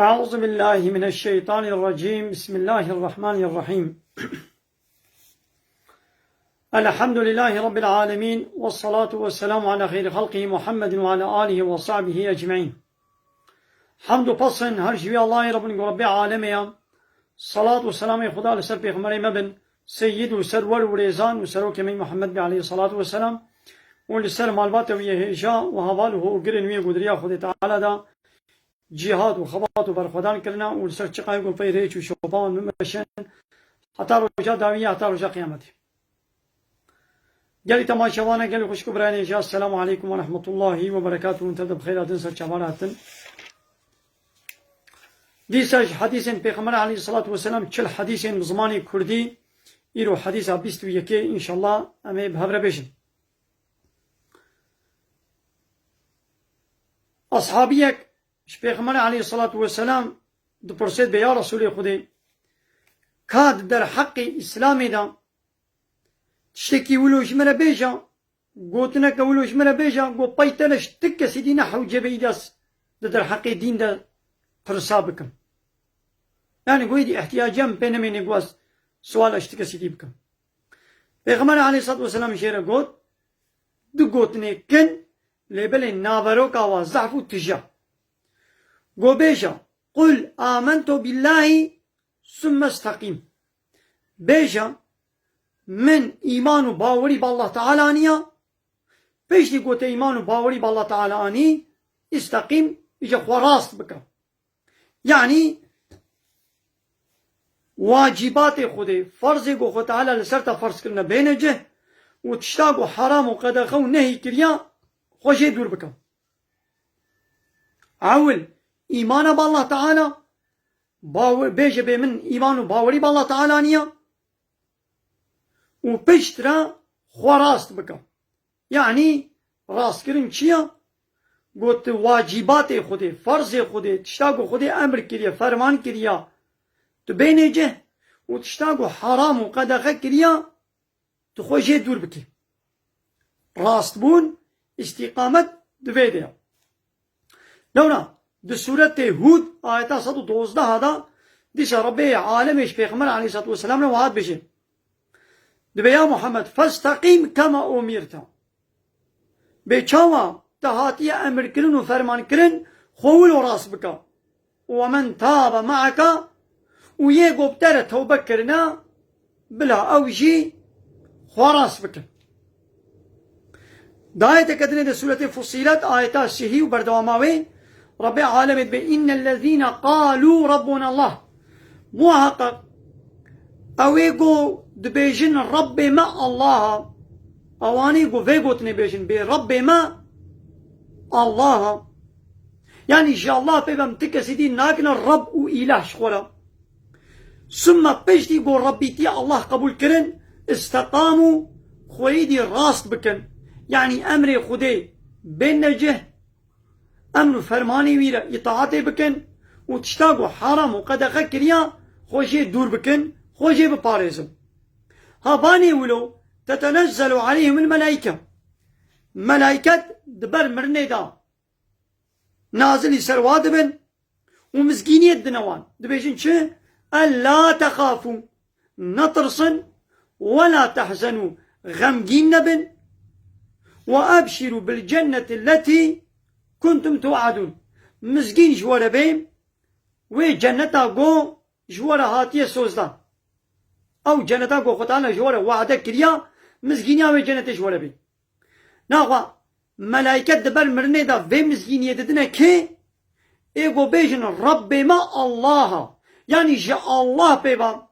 أعوذ بالله من الشيطان الرجيم. بسم الله الرحمن الرحيم. الحمد لله رب العالمين، والصلاة والسلام على خير خلقه محمد وعلى آله وصحبه أجمعين. حمد و پسن هر شوی الله رب العالمين. صلاة والسلام خدا لسر پیغمبر مبن سيد و سرور و ريزان و سروك من محمد عليه الصلاة والسلام و لسر مالبات و يهيشا و حواله و گرن و قدريا خود تعالى دا جهاد و خبات و برخودان کرنا و لسر چقای گل پیریچ و شوبان ممشن حتی رجا داویه حتی رجا قیامتی. قال تماشوانا قال خوشكم براني جا. السلام عليكم ورحمة الله وبركاته. وانتظر بخيرات انسر شمالاتن ديساج حديث پیغمبر عليه الصلاة والسلام چل حديث بزماني كردي ايرو حديث بیست و یکی ان شاء الله امي بهبره بشن. اصحابيك پیغمبر عليه الصلاة والسلام دو پرسید به یا رسول خودی کاد در حق اسلامی دا تشتكي ولوش مرا بيجا قوتنك ولوش مرا بيجا قو بيتنش تكسي دي نحو جبيداس در حق دين دا فرصابكم يعني قوي دي احتياجام بينما نقواز سؤال اشتكسي دي بكم. پیغمبر عليه الصلاة والسلام شيرا قوت دو قوتني كن لبل نابروك وزعفو تجا قو بيجا قل آمنت بالله ثم استقيم. بيجا من ایمان و باوری با الله تعالی آنیا پیش دی گوته ایمان و باوری با الله تعالی آنی استقیم ایجا خواراست بکن. یعنی واجبات خود فرض گو خود تعالی لسر تا فرض کرنا بینجه و تشتاق و حرام و قدخه و نهی کریا خوشه دور بکن. اول ایمان با الله تعالی بیجه به من ایمان و باوری با الله تعالی آنیا و پشترا خواراست بکن. یعنی راست کرن چیه؟ گوت واجبات خود فرض خود تشتاق خود امر کریا فرمان کریا تو بینجه و تشتاق حرام و قدخه کریا تو خوشه دور بکی. راست بون استقامت دویده. لونا دو سورت هود آیتا 112 دا دیسا رب عالمش پیغمبر علیه الصلاة والسلام نوعاد بشه دبي يا محمد فاستقيم كما أمرت. بچاوا تهاتي أمر كرن وفرمان كرن خول وراس بك ومن تاب معك ويقو بتر توبة كرنا بلا أوجي خراس بك. داية كدنا ده سورة فصيلات آيات سهي وبردواماوي رب العالمين بإن الذين قالوا ربنا الله محقق اويقو دبيجن رب ما الله اواني قو فيقوتني بيجن بي رب ما الله يعني ان شاء الله بيبام تكسيدي ناكنا الرب و اله شخورا ثم بيجدي قو ربيتي الله قبول كرن استقاموا خويدي راست بكن. يعني امر خدي بين نجه امر فرماني ويرا اطاعتي بكن و تشتاقوا حرام و قدخه كريا خوشي دور بكن خوشي بباريزم. هاباني ولو تتنزل عليهم الملائكة ملائكة دبر مرنيدا نازل سرواد بن ومسكينية دنوان دبيجن شو ألا تخافوا نطرسن ولا تحزنوا غمجين نبن وأبشروا بالجنة التي كنتم توعدون. مسكين جوار بيم وجنتا قو جوار هاتيه سوزدان او جنتا کو خدانا جوار وعده کریا مسکینیا و جنت جوار بی ناغوا ملائکه دبر مرنه دا و مسکینیه ددنه که ایگو بیجن رب ما الله يعني جاء الله بيبا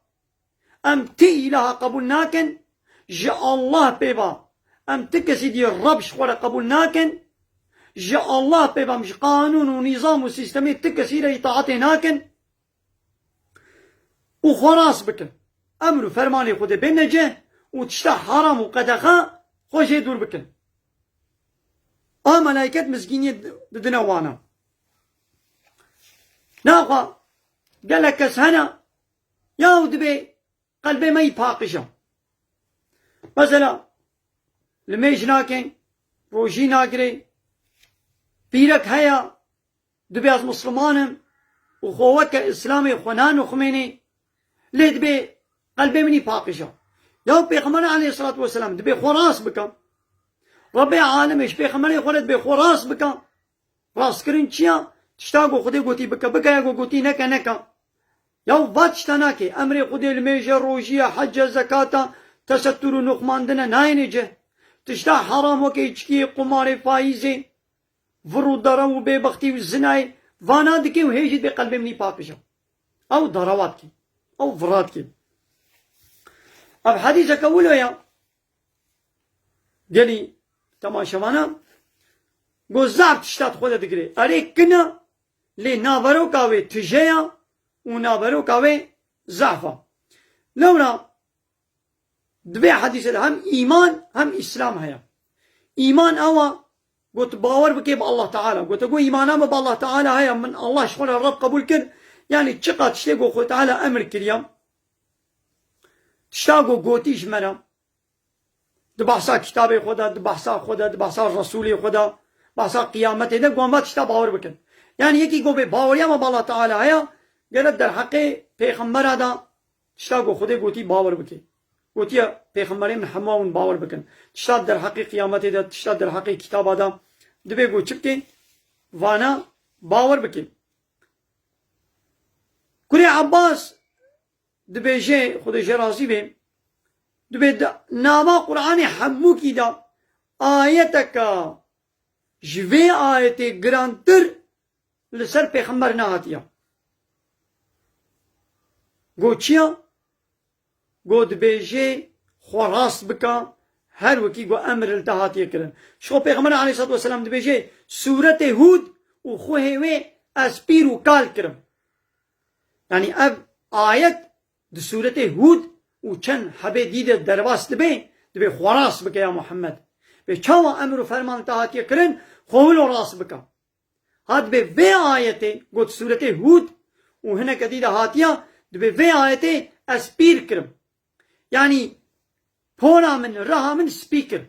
ام تي إله قبول ناكن جاء الله بيبا ام تكسي دي الرب شخورة قبول ناكن جاء الله بيبا مش قانون ونظام وسيستمي تكسي لي طاعته ناكن وخلاص بكن امر فرماني خود بنجه وتشتا حرام وقدخه خوش يدور بكن. ملائكة مسكينية ددنوانا ناقا قال لك هنا يا ودبي قلبي ما يباقشا مثلا لميش ناكن روجي ناكري بيرك هيا دبي از مسلمانم وخوك إسلامي خنان وخميني ليد بي قلبي مني باقشة يا بيغمر عليه الصلاة والسلام دبي خراس بك ربي عالمش بيغمر خلد بي خراس بك راس كرين چيا تشتاقو خدي قوتي بك بك يا قوتي نكا نكا يا باتشتناكي أمري خدي الميجة روجية حجة زكاة تستر نقماندنا ناينجه تشتا حرام وكي چكي قمار فايزي فرود درو ببختي والزناي فانا دكي وهيجي بقلبي مني باقشة أو ضرواتكي أو فراتكي اب حديثك أولو يا قالي تماشوانا قو زعب تشتات خودة دقري أريك كنا لي نابرو كاوي تجيا ونابرو كاوي زعفا لولا دبي حديث هم إيمان هم إسلام هيا إيمان أوا قلت باور بكي بالله تعالى قلت أقول إيمانا بالله تعالى هيا من الله شخونا الرب قبول كر يعني تشقى تشتاقو خو تعالى أمر كريم تشتاقو قوتيش مرا دبحثا كتابي خدا دبحثا خدا دبحثا رسولي خدا بحثا قيامته ده قوام تشتا باور بكن يعني يكي قو باور يا بالله تعالى هيا قالت در حقي پیغمبر هذا تشتاقو خدا قوتي باور بكي قوتي پیغمبري من حماون باور بكن تشتا در حقي قيامته ده تشتا در حقي كتاب هذا دبي قو چبكي وانا باور بكي كوري عباس دبي جي خدا جي رازي بي دبي ناما قرآن حموكي دا آيتك جوي آيتي گرانتر لسر پیغمبر نهاتيا گو چيا گو دبي جي خراس بكا هر وكي گو امر التهاتيا کرن شو پیغمبر عليه الصلاة والسلام دبي جي سورة هود وخو هيوي اسبيرو كال کرم يعني اب آيت د سورة هود وچن حبه ديده درواس دبي خراس بك يا محمد بچاوا امر فرمان تهاتيا کرن خوولو راس بكا هاد بي في آيته قد سورة هود وهنا كديده هاتيا دبي في آيته اسبير کرم يعني پونا من رها من سبيكر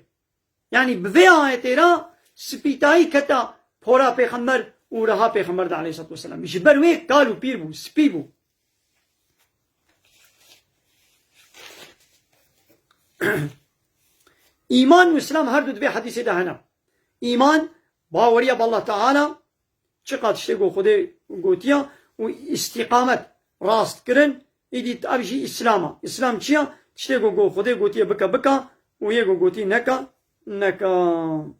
يعني بفي آيته را سبيتاي كتا پورا پیغمبر ورها پیغمبر عليه الصلاة والسلام جبر وي قالوا بير بو سبي بو إيمان وإسلام هر دو دبي حديث ده هنا إيمان باوريا بالله تعالى چقدر شتگو خود گوتيا و استقامت راست کرن إدي أبجي إسلام چيا شتگو گو خود گوتيا بكا بكا و يگو گوتي نكا نكا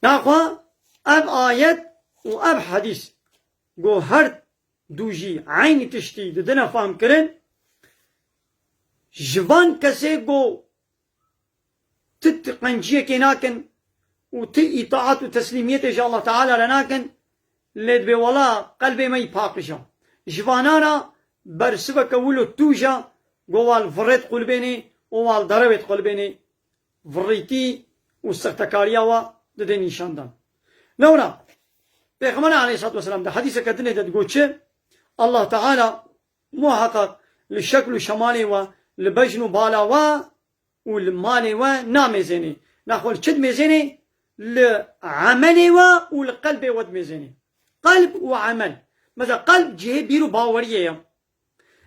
ناخوا أب آيات و أب حديث گو هر دوجي عين تشتي دنا فهم کرن جوان كسي گو تتقنجيه كناكن وإطاعت وتسليمية إن شاء الله تعالى لناكن لد بي ولا قلبي ما يباقشا جوانانا برسبك ولو توجا قوال فريت قلبيني ووال ضربت قلبيني فريتي واستغتكاريا وددين نشاندان لونا بيغمنا عليه الصلاة والسلام ده حديثة كدنه ده تقول الله تعالى محقق للشكل شمالي ولبجن بالا والمالي ونامزيني ناخل شد ميزيني لعملي والقلب ود ميزيني قلب وعمل مثلا قلب جهه بيرو باوريه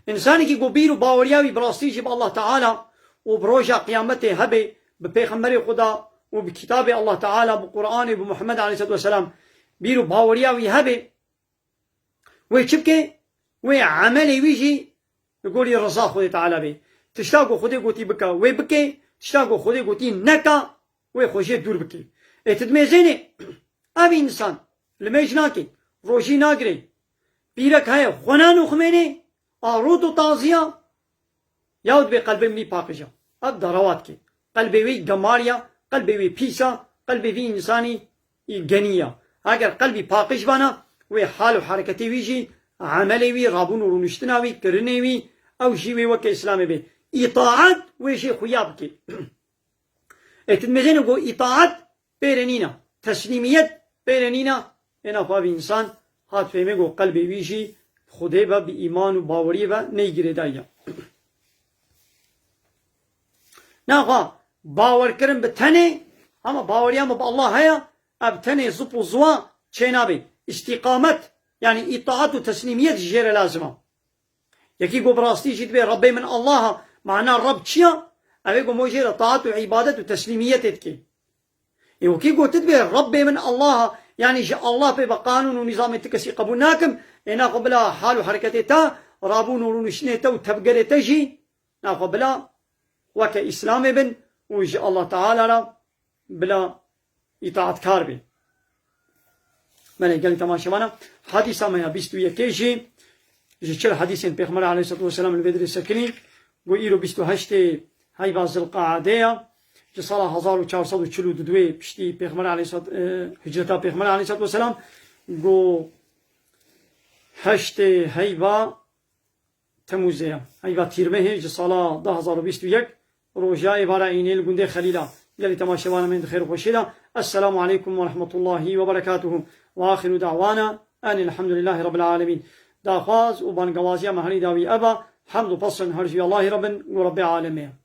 انساني كي بيرو باوريه براستيجي بالله تعالى وبروجا قيامته هبي ببيغمبري خدا وبكتاب الله تعالى بقرآن بمحمد عليه الصلاة والسلام بيرو باوريه ويهبي ويشبكي وعملي ويجي يقول لي رضا خدي تعالى بي تشتاقو خدي قوتي بكا ويبكي تشتاقو خدي قوتي نكا ويخوشي دور بكي اتدميزيني ابي انسان لميجناكي روشي ناقري بيرك هاي خنانو خميني آرود تازيا ياود بي قلبي مني باقجا اب درواتكي قلبي وي قماريا قلبي وي بيسا قلبي وي انساني غنية اگر قلبي باقج بانا وي حال وحركتي ويجي عملي وي رابون ورونشتناوي كرنيوي او شيوي وكي اسلامي بي اطاعت ويشي خيابكي اتدميزينو قو اطاعت بيرنينا تسليميت بيرنينا انا فابي انسان هات فهمي قو قلبي ويجي خده با بإيمان و باوري با نيگره دايا ناخوا باور کرن بتنه اما باوريام بالله هيا ابتني زب وزوا چينابي استقامت يعني اطاعت وتسليميت جير لازمه يكي قو براستي جيت بي ربي من الله معناه الرب تشيا ابي قو موجير طاعت وعبادت وتسليميت اتكي يوكي قو تدبي ربي من الله يعني جاء الله بقانون ونظام التكسي قبولناكم انا قبلا حال وحركتي تا رابون ورونشنيتا وتبقري تجي ناخو بلا وكإسلام بن وجاء الله تعالى بلا إطاعت كاربي من قال تماشوانا حديثا ما بيستو يكيجي جيشل حديثين بيغمبر عليه الصلاة والسلام البدر السكنين وإيرو بيستو هشتي هاي باز القاعدية جي صلاة 1442 بشتي بيغمبر عليه الصلاة هجرتا بيغمبر عليه الصلاة والسلام قو هشتي هايبا تموزيا هايبا تيرمه جي صلاة 1021 روجاء بارا إينيل قندي خليلا قال تماشوانا من خير وشيلا السلام عليكم ورحمة الله وبركاته وآخر دعوانا أن الحمد لله رب العالمين داخواز وبان قوازيا مهني داوي أبا حمد بصن هرجي الله رب ورب العالمين